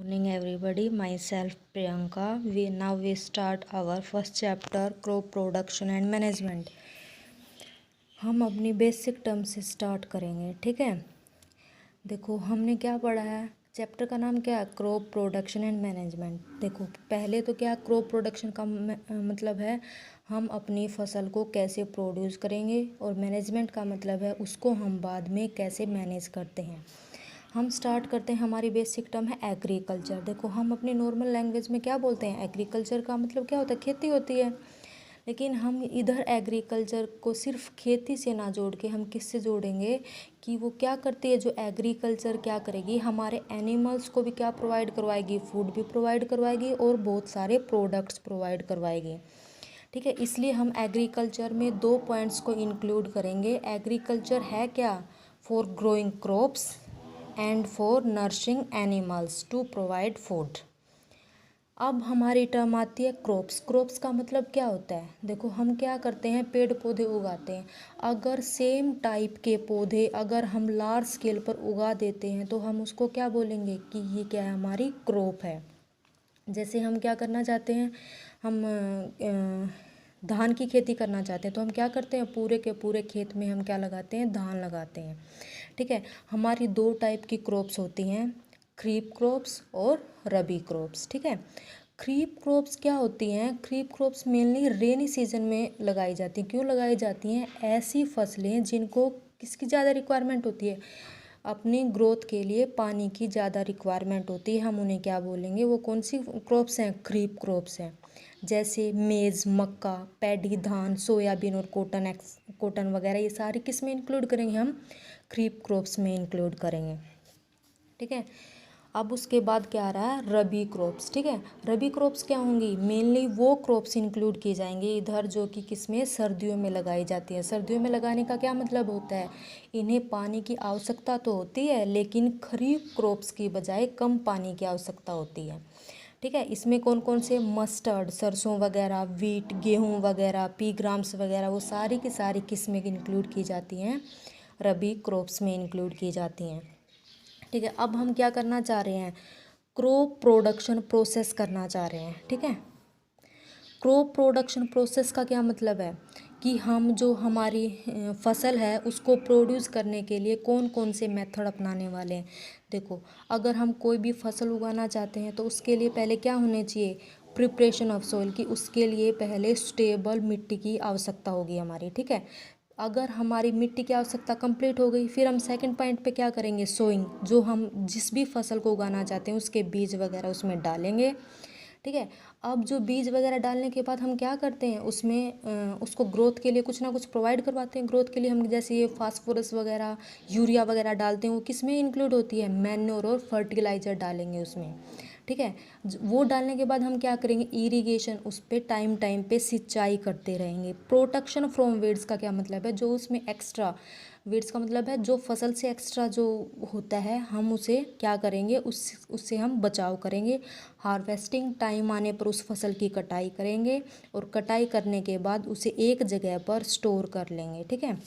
Morning everybody, myself Priyanka. We start our first chapter crop production and management. हम अपनी basic term से start करेंगे, ठीक है। देखो हमने क्या पढ़ा है, चैप्टर का नाम क्या है, क्रॉप प्रोडक्शन एंड मैनेजमेंट। देखो पहले तो क्या क्रॉप प्रोडक्शन का मतलब है हम अपनी फसल को कैसे प्रोड्यूस करेंगे, और मैनेजमेंट का मतलब है उसको हम बाद में कैसे मैनेज करते हैं। हम स्टार्ट करते हैं, हमारी बेसिक टर्म है एग्रीकल्चर। देखो हम अपनी नॉर्मल लैंग्वेज में क्या बोलते हैं, एग्रीकल्चर का मतलब क्या होता है, खेती होती है। लेकिन हम इधर एग्रीकल्चर को सिर्फ खेती से ना जोड़ के हम किससे जोड़ेंगे कि वो क्या करती है, जो एग्रीकल्चर क्या करेगी, हमारे एनिमल्स को भी क्या प्रोवाइड करवाएगी, फूड भी प्रोवाइड करवाएगी और बहुत सारे प्रोडक्ट्स प्रोवाइड करवाएगी, ठीक है। इसलिए हम एग्रीकल्चर में 2 पॉइंट्स को इंक्लूड करेंगे। एग्रीकल्चर है क्या, for growing crops and for nursing animals to provide food. अब हमारी टर्म आती है क्रॉप्स। क्रॉप्स का मतलब क्या होता है, देखो हम क्या करते हैं, पेड़ पौधे उगाते हैं। अगर सेम टाइप के पौधे अगर हम लार्ज स्केल पर उगा देते हैं तो हम उसको क्या बोलेंगे कि ये क्या है, हमारी क्रॉप है। जैसे हम क्या करना चाहते हैं, हम धान की खेती करना चाहते हैं तो हम क्या करते हैं, पूरे के पूरे खेत में हम क्या लगाते हैं, धान लगाते हैं, ठीक है। हमारी 2 टाइप की क्रॉप्स होती हैं, खरीफ क्रॉप्स और रबी क्रॉप्स, ठीक है। खरीफ क्रॉप्स क्या होती हैं, खरीफ क्रॉप्स मेनली रेनी सीजन में लगाई जाती हैं। क्यों लगाई जाती हैं, ऐसी फसलें जिनको किसकी ज़्यादा रिक्वायरमेंट होती है, अपनी ग्रोथ के लिए पानी की ज़्यादा रिक्वायरमेंट होती है, हम उन्हें क्या बोलेंगे, वो कौन सी क्रॉप्स हैं, खरीफ क्रॉप्स हैं। जैसे मेज़, मक्का, पैडी, धान, सोयाबीन और कॉटन वगैरह, ये सारी किस में इंक्लूड करेंगे, हम खरीफ क्रॉप्स में इंक्लूड करेंगे, ठीक है। अब उसके बाद क्या आ रहा है, रबी क्रॉप्स, ठीक है। रबी क्रॉप्स क्या होंगी, मेनली वो क्रॉप्स इंक्लूड किए जाएंगे इधर जो कि किसमें, सर्दियों में लगाई जाती है। सर्दियों में लगाने का क्या मतलब होता है, इन्हें पानी की आवश्यकता तो होती है लेकिन खरीफ क्रॉप्स की बजाय कम पानी की आवश्यकता होती है, ठीक है। इसमें कौन कौन से, मस्टर्ड, सरसों वगैरह, वीट, गेहूँ वगैरह, पी ग्राम्स वगैरह, वो सारी की सारी किस्में इंक्लूड की जाती हैं, रबी क्रॉप्स में इंक्लूड की जाती हैं, ठीक है। अब हम क्या करना चाह रहे हैं, क्रॉप प्रोडक्शन प्रोसेस करना चाह रहे हैं, ठीक है। क्रॉप प्रोडक्शन प्रोसेस का क्या मतलब है कि हम जो हमारी फसल है उसको प्रोड्यूस करने के लिए कौन कौन से मेथड अपनाने वाले हैं। देखो अगर हम कोई भी फसल उगाना चाहते हैं तो उसके लिए पहले क्या होने चाहिए, प्रिपरेशन ऑफ सोइल, की उसके लिए पहले स्टेबल मिट्टी की आवश्यकता होगी हमारी, ठीक है। अगर हमारी मिट्टी की आवश्यकता कंप्लीट हो गई, फिर हम सेकंड पॉइंट पे क्या करेंगे, सोइंग, जो हम जिस भी फसल को उगाना चाहते हैं उसके बीज वगैरह उसमें डालेंगे, ठीक है। अब जो बीज वगैरह डालने के बाद हम क्या करते हैं, उसमें उसको ग्रोथ के लिए कुछ ना कुछ प्रोवाइड करवाते हैं। ग्रोथ के लिए हम जैसे ये फास्फोरस वगैरह, यूरिया वगैरह डालते हैं, वो किस में इंक्लूड होती है, मैन्योर और फर्टिलाइज़र डालेंगे उसमें, ठीक है। वो डालने के बाद हम क्या करेंगे, इरिगेशन, उस पर टाइम टाइम पे सिंचाई करते रहेंगे। प्रोटेक्शन फ्रॉम वीड्स का क्या मतलब है, जो उसमें एक्स्ट्रा, वीड्स का मतलब है जो फसल से एक्स्ट्रा जो होता है हम उसे क्या करेंगे, उससे हम बचाव करेंगे। हार्वेस्टिंग टाइम आने पर उस फसल की कटाई करेंगे और कटाई करने के बाद उसे एक जगह पर स्टोर कर लेंगे, ठीक है।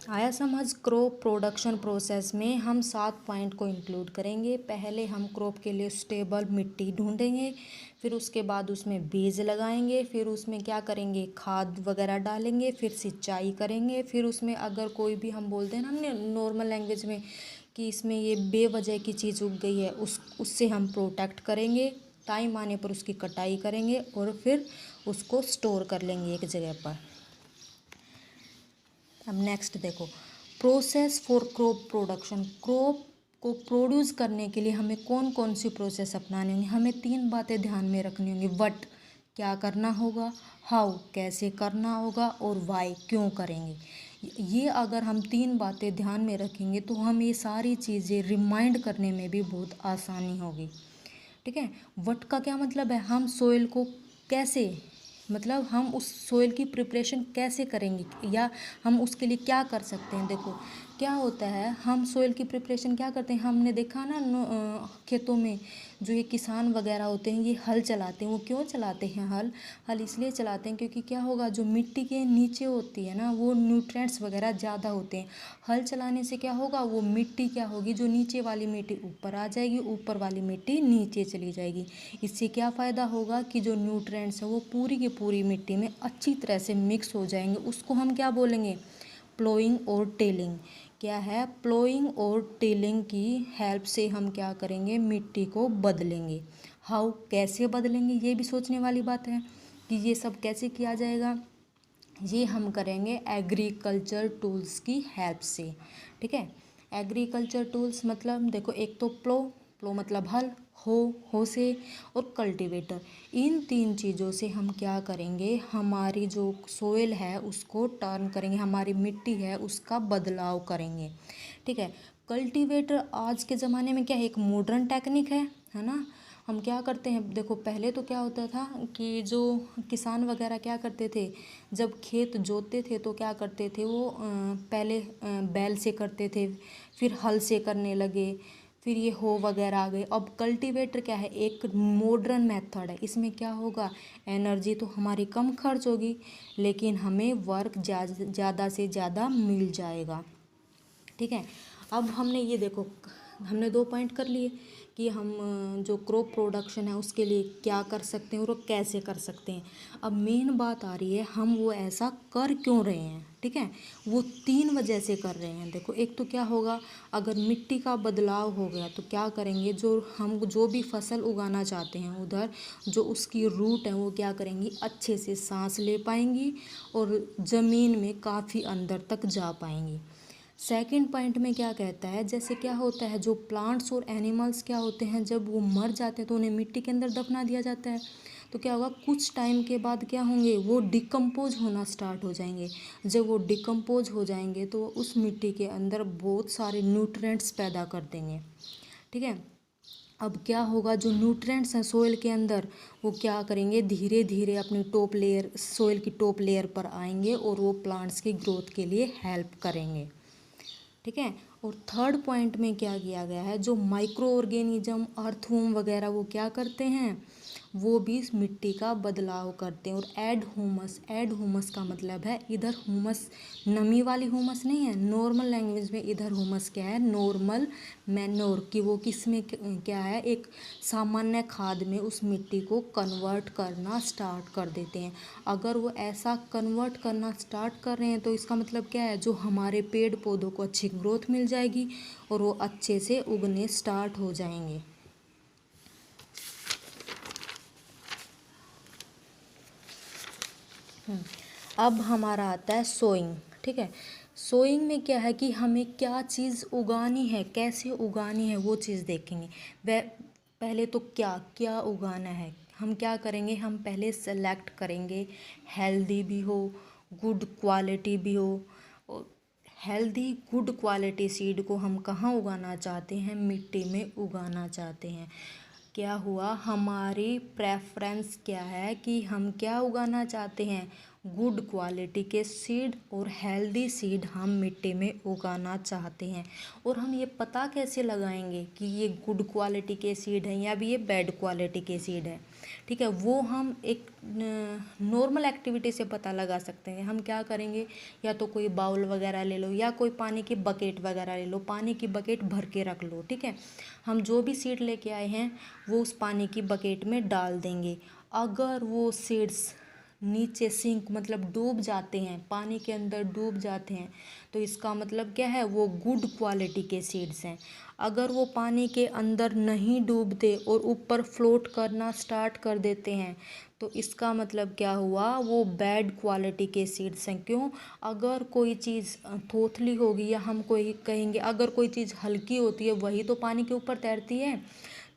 आया समझ। क्रॉप प्रोडक्शन प्रोसेस में हम 7 पॉइंट को इंक्लूड करेंगे। पहले हम क्रॉप के लिए स्टेबल मिट्टी ढूंढेंगे, फिर उसके बाद उसमें बीज लगाएंगे, फिर उसमें क्या करेंगे, खाद वगैरह डालेंगे, फिर सिंचाई करेंगे, फिर उसमें अगर कोई भी हम बोलते हैं ना हमने नॉर्मल लैंग्वेज में कि इसमें ये बेवजह की चीज़ उग गई है, उससे हम प्रोटेक्ट करेंगे, टाइम आने पर उसकी कटाई करेंगे और फिर उसको स्टोर कर लेंगे एक जगह पर। अब नेक्स्ट देखो, process for crop production. Crop को प्रोड्यूस करने के लिए हमें कौन कौन सी प्रोसेस अपनानी होंगी, हमें 3 बातें ध्यान में रखनी होंगी। व्हाट, क्या करना होगा, हाउ, कैसे करना होगा, और व्हाई, क्यों करेंगे। ये अगर हम 3 बातें ध्यान में रखेंगे तो हम ये सारी चीज़ें रिमाइंड करने में भी बहुत आसानी होगी, ठीक है। व्हाट का क्या मतलब है, हम सोइल को कैसे, मतलब हम उस सोइल की प्रिपरेशन कैसे करेंगे या हम उसके लिए क्या कर सकते हैं। देखो क्या होता है, हम सोइल की प्रिपरेशन क्या करते हैं, हमने देखा ना खेतों में जो ये किसान वगैरह होते हैं ये हल चलाते हैं। वो क्यों चलाते हैं हल इसलिए चलाते हैं क्योंकि क्या होगा, जो मिट्टी के नीचे होती है ना वो न्यूट्रिएंट्स वगैरह ज़्यादा होते हैं। हल चलाने से क्या होगा, वो मिट्टी क्या होगी, जो नीचे वाली मिट्टी ऊपर आ जाएगी, ऊपर वाली मिट्टी नीचे चली जाएगी। इससे क्या फ़ायदा होगा कि जो न्यूट्रिएंट्स है वो पूरी की पूरी मिट्टी में अच्छी तरह से मिक्स हो जाएंगे। उसको हम क्या बोलेंगे, प्लोइंग और टेलिंग। क्या है, प्लोइंग और टेलिंग की हेल्प से हम क्या करेंगे, मिट्टी को बदलेंगे। हाउ, कैसे बदलेंगे, ये भी सोचने वाली बात है कि ये सब कैसे किया जाएगा। ये हम करेंगे एग्रीकल्चर टूल्स की हेल्प से। ठीक है, एग्रीकल्चर टूल्स मतलब देखो, एक तो प्लो मतलब हल, हो से, और कल्टीवेटर। इन तीन चीज़ों से हम क्या करेंगे, हमारी जो सोइल है उसको टर्न करेंगे, हमारी मिट्टी है उसका बदलाव करेंगे। ठीक है, कल्टीवेटर आज के ज़माने में क्या है, एक मॉडर्न टेक्निक है ना। हम क्या करते हैं, देखो पहले तो क्या होता था कि जो किसान वगैरह क्या करते थे, जब खेत जोतते थे तो क्या करते थे वो पहले बैल से करते थे, फिर हल से करने लगे, फिर ये हो वगैरह आ गए। अब कल्टीवेटर क्या है, एक मॉडर्न मेथड है। इसमें क्या होगा, एनर्जी तो हमारी कम खर्च होगी लेकिन हमें वर्क ज़्यादा से ज़्यादा मिल जाएगा। ठीक है, अब हमने ये देखो, हमने 2 पॉइंट कर लिए कि हम जो क्रॉप प्रोडक्शन है उसके लिए क्या कर सकते हैं और वो कैसे कर सकते हैं। अब मेन बात आ रही है, हम वो ऐसा कर क्यों रहे हैं। ठीक है, वो 3 वजह से कर रहे हैं। देखो, एक तो क्या होगा, अगर मिट्टी का बदलाव हो गया तो क्या करेंगे, हम जो भी फसल उगाना चाहते हैं उधर जो उसकी रूट है वो क्या करेंगी, अच्छे से सांस ले पाएंगी और ज़मीन में काफ़ी अंदर तक जा पाएंगी। सेकंड पॉइंट में क्या कहता है, जैसे क्या होता है, जो प्लांट्स और एनिमल्स क्या होते हैं, जब वो मर जाते हैं तो उन्हें मिट्टी के अंदर दफना दिया जाता है। तो क्या होगा, कुछ टाइम के बाद क्या होंगे, वो डिकम्पोज होना स्टार्ट हो जाएंगे। जब वो डिकम्पोज हो जाएंगे तो उस मिट्टी के अंदर बहुत सारे न्यूट्रिएंट्स पैदा कर देंगे। ठीक है, अब क्या होगा, जो न्यूट्रिएंट्स हैं सोइल के अंदर वो क्या करेंगे, धीरे धीरे अपनी टॉप लेयर, सोइल की टॉप लेयर पर आएंगे और वो प्लांट्स की ग्रोथ के लिए हेल्प करेंगे। ठीक है, और थर्ड पॉइंट में क्या किया गया है, जो माइक्रो ऑर्गेनिज्म, अर्थवॉर्म वगैरह वो क्या करते हैं, वो भी इस मिट्टी का बदलाव करते हैं। और ऐड ह्यूमस का मतलब है, इधर ह्यूमस नमी वाली ह्यूमस नहीं है, नॉर्मल लैंग्वेज में इधर ह्यूमस क्या है, नॉर्मल मैन्योर की वो किस में क्या है, एक सामान्य खाद में उस मिट्टी को कन्वर्ट करना स्टार्ट कर देते हैं। अगर वो ऐसा कन्वर्ट करना स्टार्ट कर रहे हैं तो इसका मतलब क्या है, जो हमारे पेड़ पौधों को अच्छी ग्रोथ मिल जाएगी और वो अच्छे से उगने स्टार्ट हो जाएंगे। अब हमारा आता है सोइंग। ठीक है, सोइंग में क्या है कि हमें क्या चीज़ उगानी है, कैसे उगानी है वो चीज़ देखेंगे। वह पहले तो क्या क्या उगाना है, हम क्या करेंगे, हम पहले सेलेक्ट करेंगे हेल्दी भी हो, गुड क्वालिटी भी हो। हेल्दी गुड क्वालिटी सीड को हम कहाँ उगाना चाहते हैं, मिट्टी में उगाना चाहते हैं। क्या हुआ, हमारी प्रेफरेंस क्या है कि हम क्या उगाना चाहते हैं, गुड क्वालिटी के सीड और हेल्दी सीड हम मिट्टी में उगाना चाहते हैं। और हम ये पता कैसे लगाएंगे कि ये गुड क्वालिटी के सीड हैं या भी ये बैड क्वालिटी के सीड है। ठीक है, वो हम एक नॉर्मल एक्टिविटी से पता लगा सकते हैं। हम क्या करेंगे, या तो कोई बाउल वगैरह ले लो या कोई पानी की बकेट वगैरह ले लो, पानी की बकेट भर के रख लो। ठीक है, हम जो भी सीड लेके आए हैं वो उस पानी की बकेट में डाल देंगे। अगर वो सीड्स नीचे सिंक मतलब डूब जाते हैं, पानी के अंदर डूब जाते हैं, तो इसका मतलब क्या है, वो गुड क्वालिटी के सीड्स हैं। अगर वो पानी के अंदर नहीं डूबते और ऊपर फ्लोट करना स्टार्ट कर देते हैं तो इसका मतलब क्या हुआ, वो बैड क्वालिटी के सीड्स हैं। क्यों, अगर कोई चीज़ थोथली होगी, या हम कोई कहेंगे अगर कोई चीज़ हल्की होती है वही तो पानी के ऊपर तैरती है,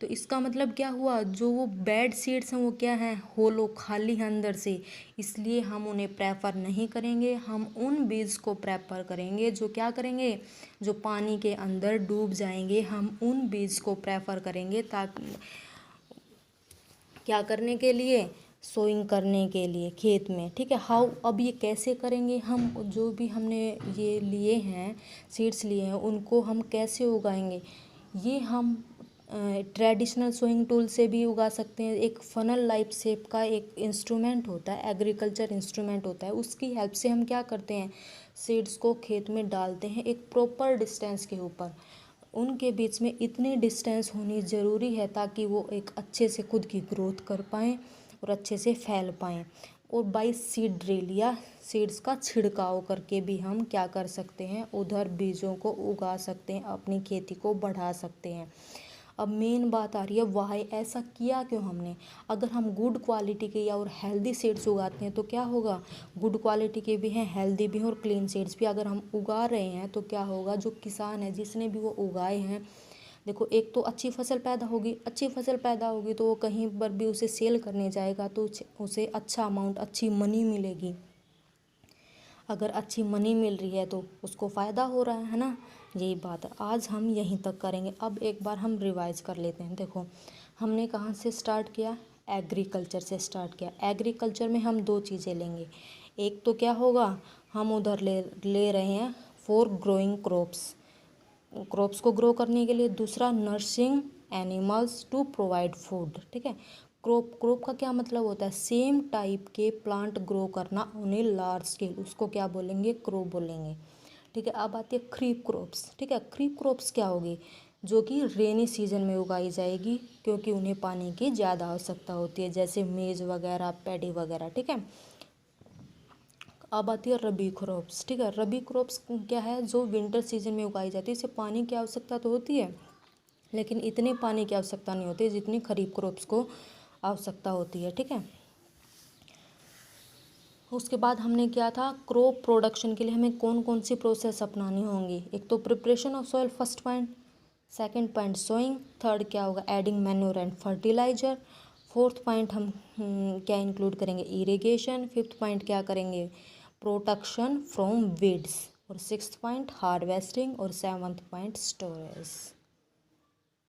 तो इसका मतलब क्या हुआ, जो वो बैड सीड्स हैं वो क्या हैं, होलो, खाली हैं अंदर से। इसलिए हम उन्हें प्रेफर नहीं करेंगे, हम उन बीज को प्रेफर करेंगे जो क्या करेंगे, जो पानी के अंदर डूब जाएंगे। हम उन बीज को प्रेफर करेंगे ताकि क्या करने के लिए, सोइंग करने के लिए खेत में, ठीक है। हाउ, अब ये कैसे करेंगे हम, जो भी हमने ये लिए हैं सीड्स लिए हैं उनको हम कैसे उगाएंगे, ये हम ट्रेडिशनल सोइंग टूल से भी उगा सकते हैं। एक फनल लाइफ शेप का एक इंस्ट्रूमेंट होता है, एग्रीकल्चर इंस्ट्रूमेंट होता है, उसकी हेल्प से हम क्या करते हैं, सीड्स को खेत में डालते हैं एक प्रॉपर डिस्टेंस के ऊपर। उनके बीच में इतनी डिस्टेंस होनी ज़रूरी है ताकि वो एक अच्छे से खुद की ग्रोथ कर पाएँ और अच्छे से फैल पाएँ। और बाई सीड ड्रिल या सीड्स का छिड़काव करके भी हम क्या कर सकते हैं, उधर बीजों को उगा सकते हैं, अपनी खेती को बढ़ा सकते हैं। अब मेन बात आ रही है वाई, ऐसा किया क्यों हमने। अगर हम गुड क्वालिटी के या और हेल्दी सीड्स उगाते हैं तो क्या होगा, गुड क्वालिटी के भी हैं, हेल्दी भी हैं और क्लीन सीड्स भी अगर हम उगा रहे हैं तो क्या होगा, जो किसान है जिसने भी वो उगाए हैं, देखो एक तो अच्छी फसल पैदा होगी, अच्छी फसल पैदा होगी तो वो कहीं पर भी उसे सेल करने जाएगा तो उसे अच्छा अमाउंट, अच्छी मनी मिलेगी। अगर अच्छी मनी मिल रही है तो उसको फ़ायदा हो रहा है ना, यही बात है। आज हम यहीं तक करेंगे। अब एक बार हम रिवाइज कर लेते हैं। देखो हमने कहाँ से स्टार्ट किया, एग्रीकल्चर से स्टार्ट किया। एग्रीकल्चर में हम दो चीज़ें लेंगे, एक तो क्या होगा, हम उधर ले रहे हैं फॉर ग्रोइंग क्रॉप्स को ग्रो करने के लिए, दूसरा nursing animals to provide food, ठीक है। क्रॉप का क्या मतलब होता है, सेम टाइप के प्लांट ग्रो करना ऑन ए लार्ज स्केल, उसको क्या बोलेंगे, क्रॉप बोलेंगे, ठीक है। अब आती है क्रीप क्रॉप्स, ठीक है। क्रीप क्रॉप्स क्या होगी, जो कि रेनी सीजन में उगाई जाएगी क्योंकि उन्हें पानी की ज़्यादा आवश्यकता होती है, जैसे मेज वगैरह, पैडी वगैरह, ठीक है। अब आती है रबी क्रॉप्स, ठीक है। रबी क्रॉप्स क्या है, जो विंटर सीजन में उगाई जाती है। इसे पानी की आवश्यकता तो होती है लेकिन इतने पानी की आवश्यकता नहीं होती जितनी खरीफ क्रॉप्स को आवश्यकता होती है, ठीक है। उसके बाद हमने किया था क्रॉप प्रोडक्शन के लिए हमें कौन कौन सी प्रोसेस अपनानी होंगी, एक तो preparation of soil, first point, second point sowing, third क्या होगा, adding manure and fertiliser, fourth point हम क्या इंक्लूड करेंगे, इरिगेशन, फिफ्थ पॉइंट क्या करेंगे, प्रोटेक्शन फ्रॉम वीड्स, और सिक्स्थ पॉइंट हार्वेस्टिंग, और सेवन्थ पॉइंट स्टोरेज।